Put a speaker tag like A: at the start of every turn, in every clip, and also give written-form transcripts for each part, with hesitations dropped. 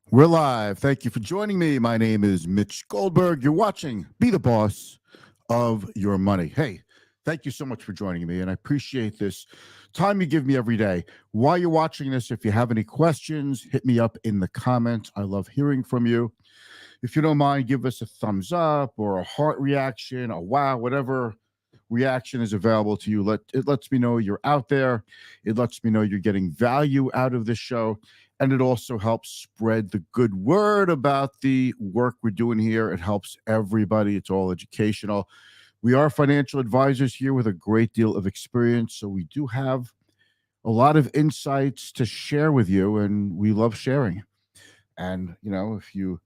A: We're live. Thank you for joining me. My name is Mitch Goldberg. You're watching Be the Boss of Your Money. Hey, thank you so much for joining me, and I appreciate this time you give me every day. While you're watching this, if you have any questions, hit me up in the comments. I love hearing from you. If you don't mind, give us a thumbs up or a heart reaction, a wow, whatever reaction is available to you. It lets me know you're out there. It lets me know you're getting value out of this show. And it also helps spread the good word about the work we're doing here. It helps everybody. It's all educational. We are financial advisors here with a great deal of experience. So we do have a lot of insights to share with you, and we love sharing. And, if you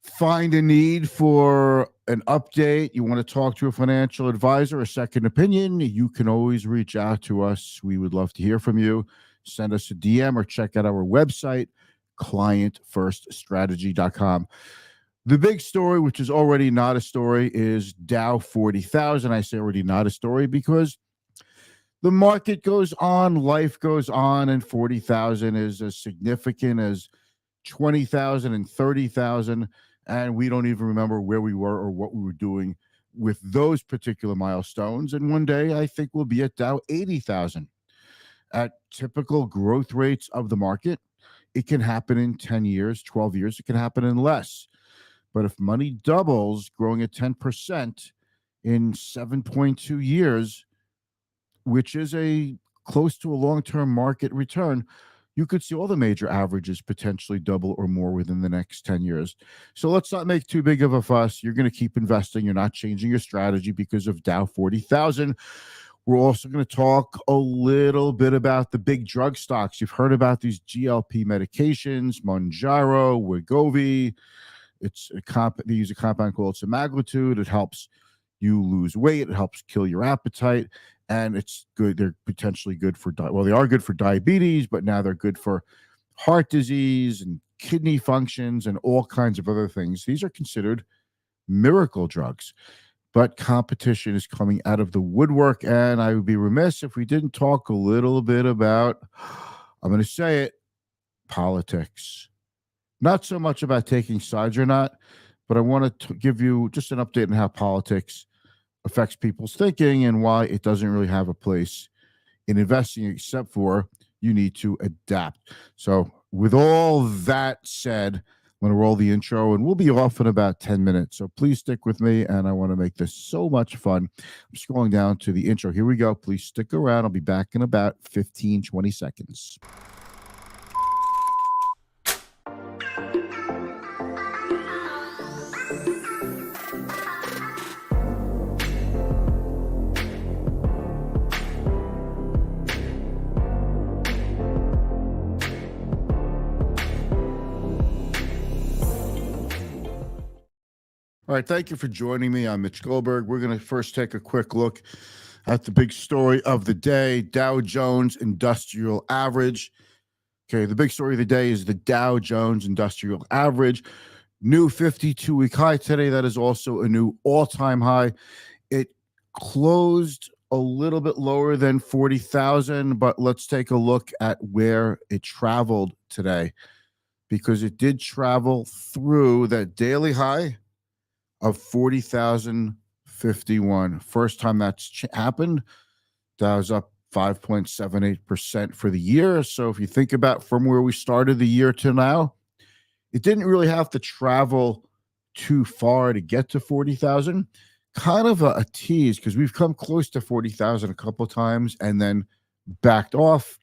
A: find a need for an update, you want to talk to a financial advisor, a second opinion, you can always reach out to us. We would love to hear from you. Send us a DM or check out our website, clientfirststrategy.com. The big story, which is already not a story, is Dow 40,000. I say already not a story because the market goes on, life goes on, and 40,000 is as significant as 20,000 and 30,000. And we don't even remember where we were or what we were doing with those particular milestones. And one day, I think we'll be at Dow 80,000. At typical growth rates of the market, it can happen in 10 years, 12 years. It can happen in less. But if money doubles, growing at 10% in 7.2 years, which is a close to a long-term market return, you could see all the major averages potentially double or more within the next 10 years. So let's not make too big of a fuss. You're going to keep investing. You're not changing your strategy because of Dow 40,000. We're also going to talk a little bit about the big drug stocks. You've heard about these GLP medications, Mounjaro, Wegovy. They use a compound called semaglutide. It helps you lose weight. It helps kill your appetite. And it's good. They're potentially good for, they are good for diabetes, but now they're good for heart disease and kidney functions and all kinds of other things. These are considered miracle drugs, but competition is coming out of the woodwork. And I would be remiss if we didn't talk a little bit about, I'm going to say it, politics. Not so much about taking sides or not, but I want to give you just an update on how politics affects people's thinking and why it doesn't really have a place in investing, except for you need to adapt. So with all that said, I'm going to roll the intro and we'll be off in about 10 minutes. So please stick with me, and I want to make this so much fun. I'm scrolling down to the intro. Here we go. Please stick around. I'll be back in about 15, 20 seconds. All right, thank you for joining me. I'm Mitch Goldberg. We're going to first take a quick look at the big story of the day, Dow Jones Industrial Average. Okay, the big story of the day is the Dow Jones Industrial Average. New 52-week high today. That is also a new all-time high. It closed a little bit lower than 40,000, but let's take a look at where it traveled today, because it did travel through that daily high of 40,051. First time that's happened. Dow's up 5.78% for the year. So if you think about from where we started the year to now, it didn't really have to travel too far to get to 40,000. Kind of a tease, because we've come close to 40,000 a couple of times and then backed off.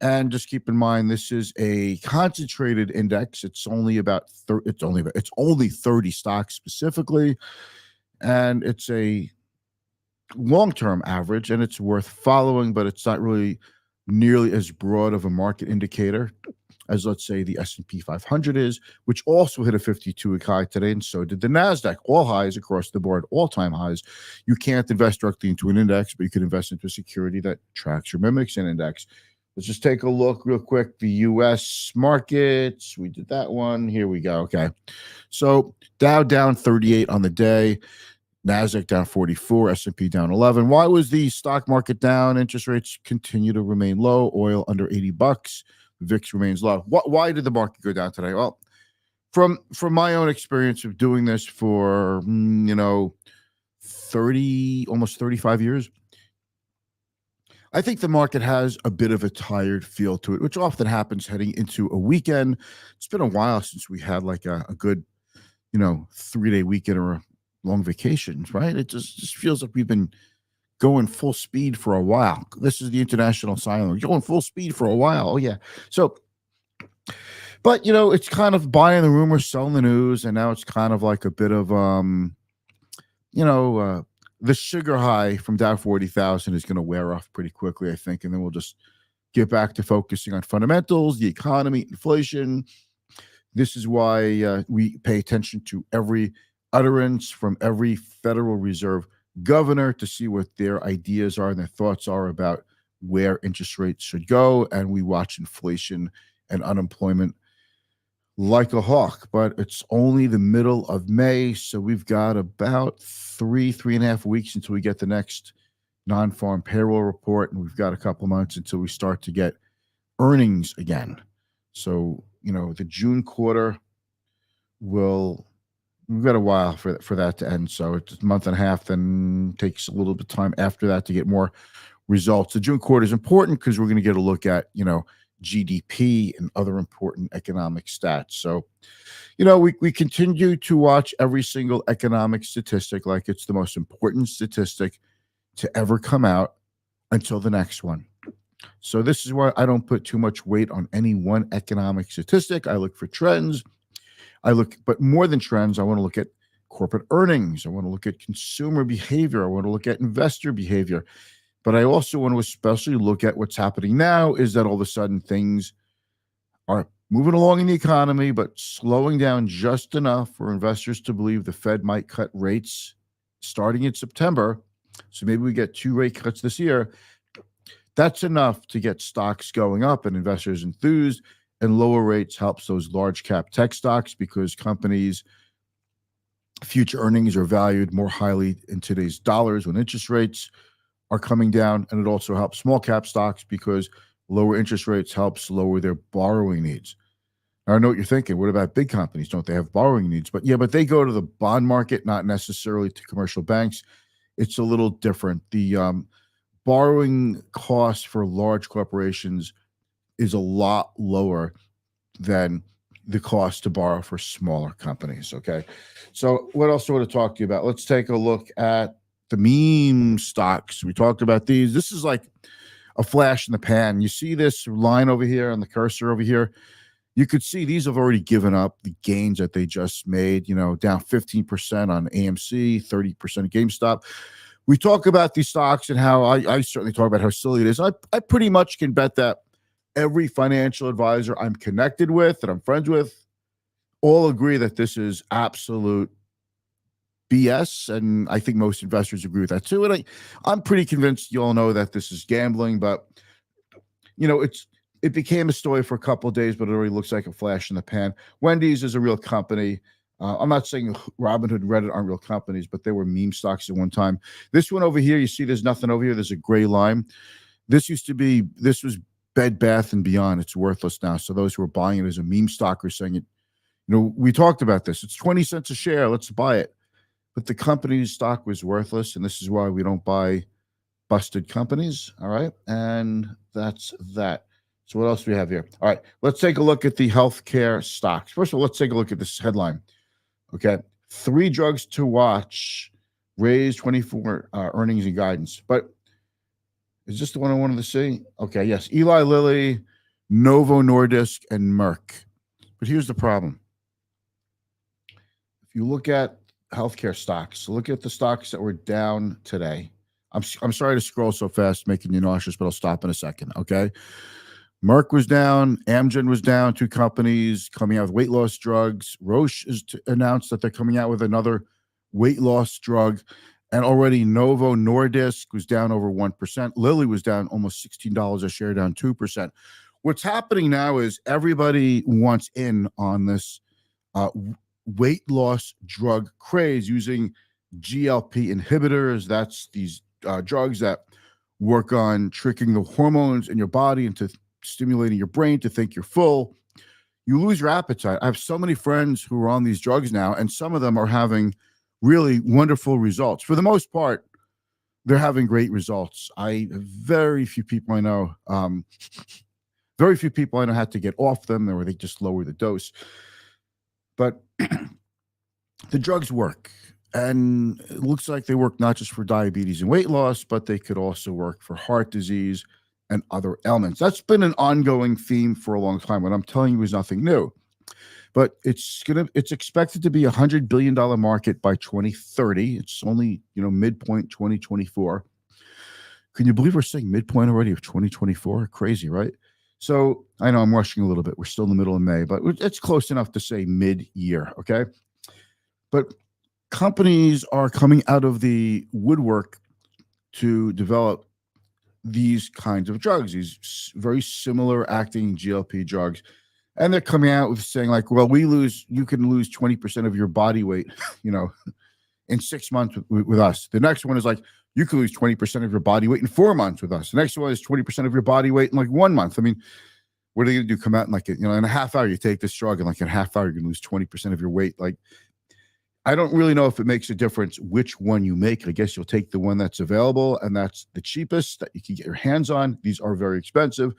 A: And just keep in mind, this is a concentrated index. It's only about it's only 30 stocks specifically, and it's a long-term average, and it's worth following, but it's not really nearly as broad of a market indicator as, let's say, the S&P 500 is, which also hit a 52-week high today, and so did the NASDAQ. All highs across the board, all-time highs. You can't invest directly into an index, but you can invest into a security that tracks or mimics an index. Let's just take a look real quick. The U.S. markets, we did that one. Here we go. Okay. So Dow down 38 on the day. NASDAQ down 44, S&P down 11. Why was the stock market down? Interest rates continue to remain low. Oil under $80. VIX remains low. Why did the market go down today? Well, from my own experience of doing this for almost 35 years, I think the market has a bit of a tired feel to it, which often happens heading into a weekend. It's been a while since we had like a good 3-day weekend or a long vacation, right? It just feels like we've been going full speed for a while. This is the international silent. We're going full speed for a while. Oh yeah. So, but it's kind of buying the rumors, selling the news, and now it's kind of like a bit of the sugar high from Dow 40,000 is going to wear off pretty quickly, I think, and then we'll just get back to focusing on fundamentals, the economy, inflation. This is why we pay attention to every utterance from every Federal Reserve governor to see what their ideas are and their thoughts are about where interest rates should go. And we watch inflation and unemployment like a hawk, but it's only the middle of May. So we've got about 3.5 weeks until we get the next non-farm payroll report. And we've got a couple months until we start to get earnings again. So, the June quarter we've got a while for that to end. So it's a month and a half, then takes a little bit of time after that to get more results. The June quarter is important because we're going to get a look at, GDP and other important economic stats. So, we continue to watch every single economic statistic like it's the most important statistic to ever come out until the next one. So this is why I don't put too much weight on any one economic statistic. I look for trends. But more than trends, I want to look at corporate earnings. I want to look at consumer behavior. I want to look at investor behavior. But I also want to especially look at what's happening now is that all of a sudden things are moving along in the economy, but slowing down just enough for investors to believe the Fed might cut rates starting in September. So maybe we get 2 rate cuts this year. That's enough to get stocks going up and investors enthused, and lower rates helps those large cap tech stocks because companies' future earnings are valued more highly in today's dollars when interest rates are coming down. And it also helps small cap stocks because lower interest rates helps lower their borrowing needs. Now, I know what you're thinking. What about big companies? Don't they have borrowing needs? But they go to the bond market, not necessarily to commercial banks. It's a little different. The borrowing cost for large corporations is a lot lower than the cost to borrow for smaller companies. Okay. So what else do I want to talk to you about? Let's take a look at the meme stocks. We talked about these. This is like a flash in the pan. You see this line over here on the cursor over here. You could see these have already given up the gains that they just made, down 15% on AMC, 30% GameStop. We talk about these stocks and how I certainly talk about how silly it is. I pretty much can bet that every financial advisor I'm connected with, that I'm friends with, all agree that this is absolute BS. And I think most investors agree with that too. And I'm pretty convinced you all know that this is gambling, but it became a story for a couple of days, but it already looks like a flash in the pan. Wendy's is a real company. I'm not saying Robinhood and Reddit aren't real companies, but they were meme stocks at one time. This one over here, you see there's nothing over here. There's a gray line. This was Bed Bath and Beyond. It's worthless now. So those who are buying it as a meme stock are saying it, we talked about this. It's 20 cents a share. Let's buy it. But the company's stock was worthless. And this is why we don't buy busted companies. All right. And that's that. So what else do we have here? All right. Let's take a look at the healthcare stocks. First of all, let's take a look at this headline. Okay. 3 drugs to watch, raise 24 earnings and guidance. But is this the one I wanted to see? Okay, yes. Eli Lilly, Novo Nordisk, and Merck. But here's the problem. If you look at healthcare stocks, look at the stocks that were down today. I'm sorry to scroll so fast, making you nauseous, but I'll stop in a second, okay? Merck was down. Amgen was down. 2 companies coming out with weight loss drugs. Roche has announced that they're coming out with another weight loss drug. And already Novo Nordisk was down over 1%. Lilly was down almost $16 a share, down 2%. What's happening now is everybody wants in on this weight loss drug craze using GLP inhibitors. That's these drugs that work on tricking the hormones in your body into stimulating your brain to think you're full. You lose your appetite. I have so many friends who are on these drugs now, and some of them are having really wonderful results. For the most part, they're having great results. Very few people I know, had to get off them, or they just lower the dose. But the drugs work, and it looks like they work not just for diabetes and weight loss, but they could also work for heart disease and other ailments. That's been an ongoing theme for a long time. What I'm telling you is nothing new. But it's expected to be $100 billion market by 2030. It's only, midpoint 2024. Can you believe we're saying midpoint already of 2024? Crazy, right? So I know I'm rushing a little bit. We're still in the middle of May, but it's close enough to say mid-year, okay? But companies are coming out of the woodwork to develop these kinds of drugs, these very similar acting GLP drugs. And they're coming out with saying like, well, you can lose 20% of your body weight, in 6 months with us. The next one is like, you can lose 20% of your body weight in 4 months with us. The next one is 20% of your body weight in like 1 month. I mean, what are they going to do? Come out in like, in a half hour, you take this drug, and like in a half hour, you're going to lose 20% of your weight. Like, I don't really know if it makes a difference which one you make. I guess you'll take the one that's available, and that's the cheapest that you can get your hands on. These are very expensive.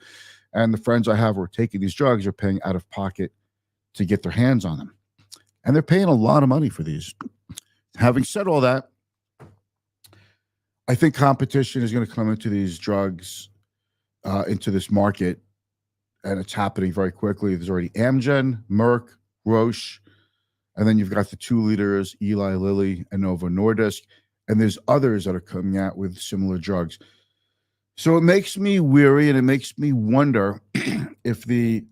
A: And the friends I have who are taking these drugs are paying out of pocket to get their hands on them. And they're paying a lot of money for these. Having said all that, I think competition is going to come into these drugs, into this market, and it's happening very quickly. There's already Amgen, Merck, Roche, and then you've got the two leaders, Eli Lilly and Novo Nordisk, and there's others that are coming out with similar drugs. So it makes me weary, and it makes me wonder if the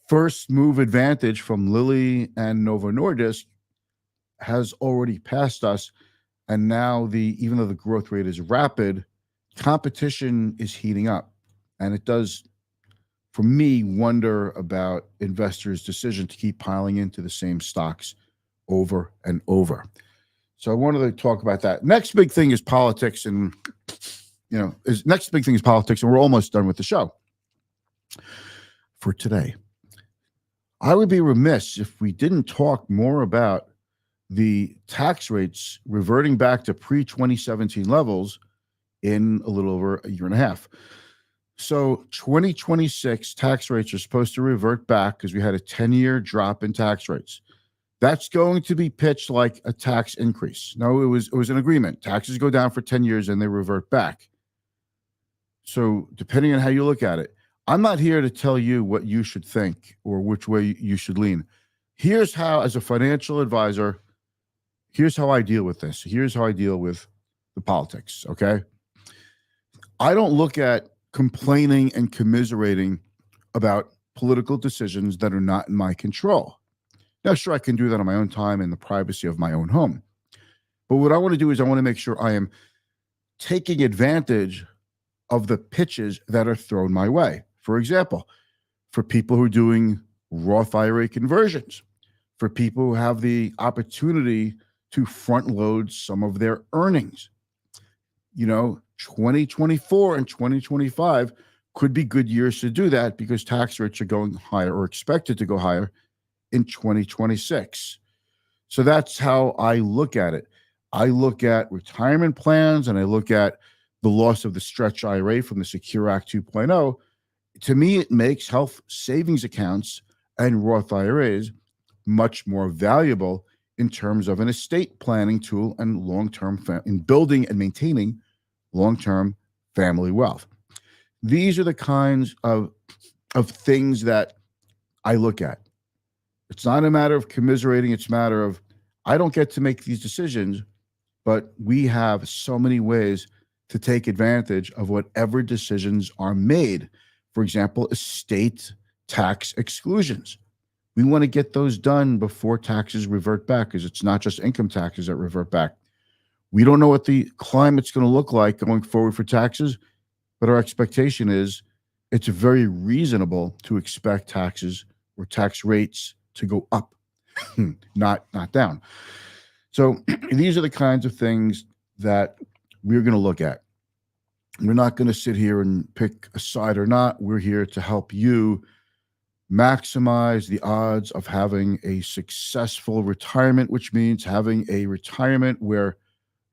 A: first move advantage from Lilly and Novo Nordisk has already passed us, and now even though the growth rate is rapid, competition is heating up, and it does, for me, wonder about investors' decision to keep piling into the same stocks over and over. So I wanted to talk about that. Next big thing is politics, and we're almost done with the show for today. I would be remiss if we didn't talk more about the tax rates reverting back to pre-2017 levels in a little over a year and a half. So 2026 tax rates are supposed to revert back because we had a 10-year drop in tax rates. That's going to be pitched like a tax increase. No, it was an agreement. Taxes go down for 10 years and they revert back. So depending on how you look at it, I'm not here to tell you what you should think or which way you should lean. Here's how, as a financial advisor, here's how I deal with this. Here's how I deal with the politics, okay? I don't look at complaining and commiserating about political decisions that are not in my control. Now, sure, I can do that on my own time in the privacy of my own home. But what I want to do is I want to make sure I am taking advantage of the pitches that are thrown my way. For example, for people who are doing Roth IRA conversions, for people who have the opportunity to front load some of their earnings. 2024 and 2025 could be good years to do that because tax rates are going higher or expected to go higher in 2026. So that's how I look at it. I look at retirement plans, and I look at the loss of the stretch IRA from the Secure Act 2.0. To me, it makes health savings accounts and Roth IRAs much more valuable in terms of an estate planning tool and long-term in building and maintaining long-term family wealth. These are the kinds of things that I look at. It's not a matter of commiserating. It's a matter of, I don't get to make these decisions, but we have so many ways to take advantage of whatever decisions are made. For example, estate tax exclusions. We want to get those done before taxes revert back, because it's not just income taxes that revert back. We don't know what the climate's going to look like going forward for taxes, but our expectation is it's very reasonable to expect taxes or tax rates to go up, not down. So these are the kinds of things that we're going to look at. We're not going to sit here and pick a side or not. We're here to help you maximize the odds of having a successful retirement, which means having a retirement where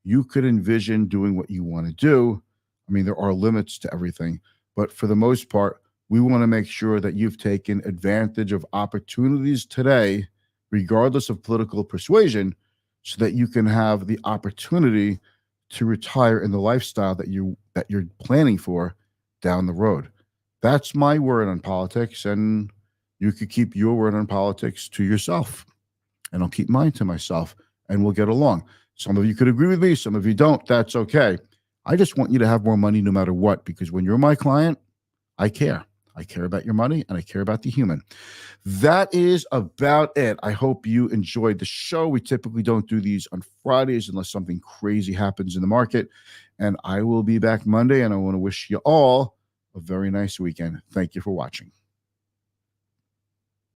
A: you could envision doing what you want to do. I mean, there are limits to everything, but for the most part, we want to make sure that you've taken advantage of opportunities today, regardless of political persuasion, so that you can have the opportunity to retire in the lifestyle that you're planning for down the road. That's my word on politics, and you could keep your word on politics to yourself, and I'll keep mine to myself, and we'll get along. Some of you could agree with me, some of you don't. That's okay. I just want you to have more money no matter what, because when you're my client, I care. I care about your money and I care about the human. That is about it. I hope you enjoyed the show. We typically don't do these on Fridays unless something crazy happens in the market. And I will be back Monday, and I want to wish you all a very nice weekend. Thank you for watching.